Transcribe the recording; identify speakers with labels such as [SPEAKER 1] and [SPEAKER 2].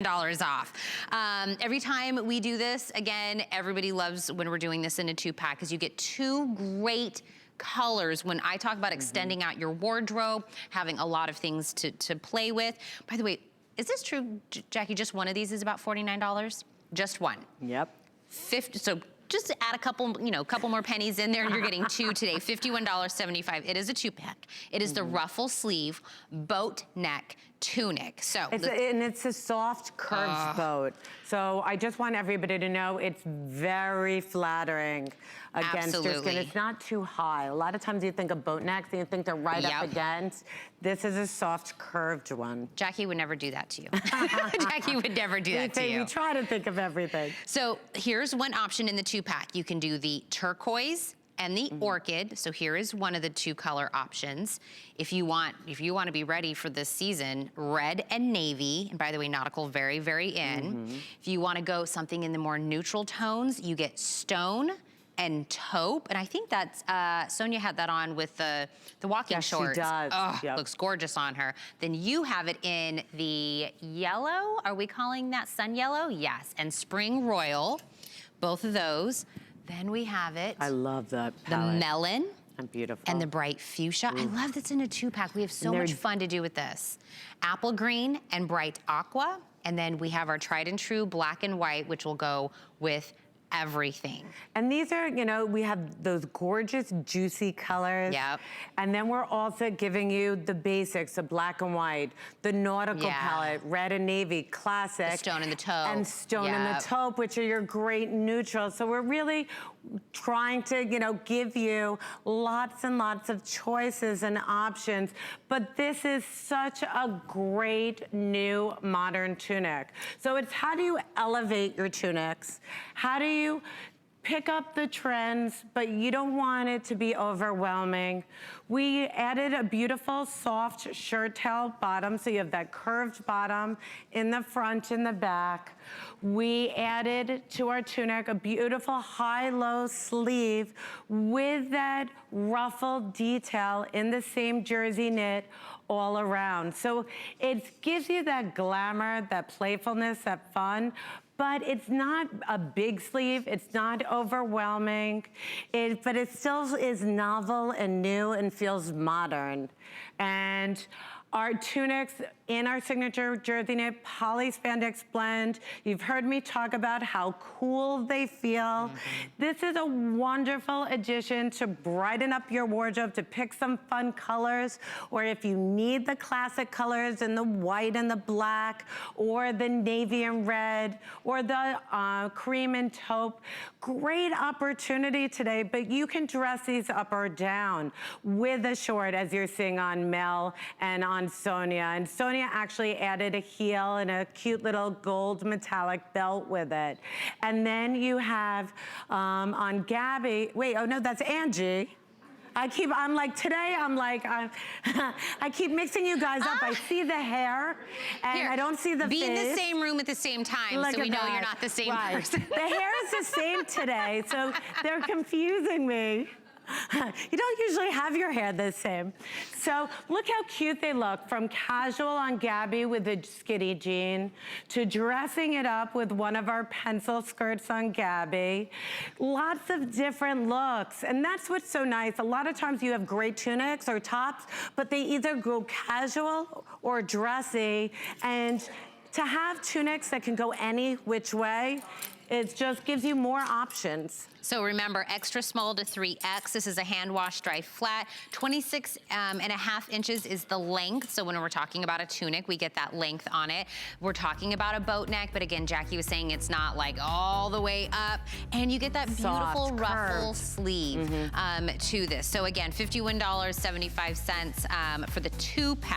[SPEAKER 1] off. Every time we do this, again, everybody loves when we're doing this in a 2-pack because you get 2 great colors. When I talk about extending out your wardrobe, having a lot of things to play with. By the way, is this true, Jackie? Just one of these is about $49? Just one.
[SPEAKER 2] Yep.
[SPEAKER 1] 50. So just add a couple, couple more pennies in there and you're getting 2 today, $51.75. It is a 2-pack. It is the ruffle sleeve, boat neck, tunic. So
[SPEAKER 2] it's a soft curved boat. So I just want everybody to know it's very flattering against your skin. It's not too high. A lot of times you think of boat necks and you think they're right up against. This is a soft curved one.
[SPEAKER 1] Jackie would never do that to you. Jackie would never do that to you.
[SPEAKER 2] We try to think of everything.
[SPEAKER 1] So here's one option in the 2-pack. You can do the turquoise and the orchid. So here is one of the 2 color options. If you want to be ready for this season, red and navy. And by the way, nautical, very, very in. If you want to go something in the more neutral tones, you get stone and taupe. And I think that's, Sonia had that on with the walking shorts.
[SPEAKER 2] She does.
[SPEAKER 1] Oh, looks gorgeous on her. Then you have it in the yellow. Are we calling that sun yellow? Yes. And spring royal, both of those. Then we have it.
[SPEAKER 2] I love that
[SPEAKER 1] palette. The melon.
[SPEAKER 2] And beautiful.
[SPEAKER 1] And the bright fuchsia. I love that's in a 2-pack. We have so much fun to do with this. Apple green and bright aqua. And then we have our tried and true black and white, which will go with everything.
[SPEAKER 2] And these are, we have those gorgeous, juicy colors.
[SPEAKER 1] Yep.
[SPEAKER 2] And then we're also giving you the basics, the black and white, the nautical palette, red and navy, classic.
[SPEAKER 1] The stone and the taupe.
[SPEAKER 2] And stone and the taupe, which are your great neutrals. So we're really trying to, give you lots and lots of choices and options. But this is such a great new modern tunic. So it's how do you elevate your tunics? How do you pick up the trends, but you don't want it to be overwhelming? We added a beautiful soft shirt tail bottom, so you have that curved bottom in the front and the back. We added to our tunic a beautiful high-low sleeve with that ruffled detail in the same jersey knit all around. So it gives you that glamour, that playfulness, that fun, but it's not a big sleeve, it's not overwhelming, but it still is novel and new and feels modern. And our tunics in our signature jersey knit poly spandex blend. You've heard me talk about how cool they feel. This is a wonderful addition to brighten up your wardrobe, to pick some fun colors, or if you need the classic colors in the white and the black, or the navy and red, or the cream and taupe. Great opportunity today, but you can dress these up or down with a short, as you're seeing on Mel and on Sonia. And Sonia actually added a heel and a cute little gold metallic belt with it. And then you have on Gabby, wait, oh no, that's Angie. I keep mixing you guys up. I see the hair, and I don't see the face.
[SPEAKER 1] Be in the same room at the same time, so we know you're not the same person.
[SPEAKER 2] The hair is the same today, so they're confusing me. You don't usually have your hair the same. So look how cute they look, from casual on Gabby with a skinny jean to dressing it up with one of our pencil skirts on Gabby. Lots of different looks, and that's what's so nice. A lot of times you have great tunics or tops, but they either go casual or dressy, and to have tunics that can go any which way, it just gives you more options.
[SPEAKER 1] So remember, extra small to 3X. This is a hand wash dry flat. 26.5 inches is the length. So when we're talking about a tunic, we get that length on it. We're talking about a boat neck, but again, Jackie was saying it's not like all the way up. And you get that beautiful ruffle sleeve to this. So again, $51.75 for the 2-pack.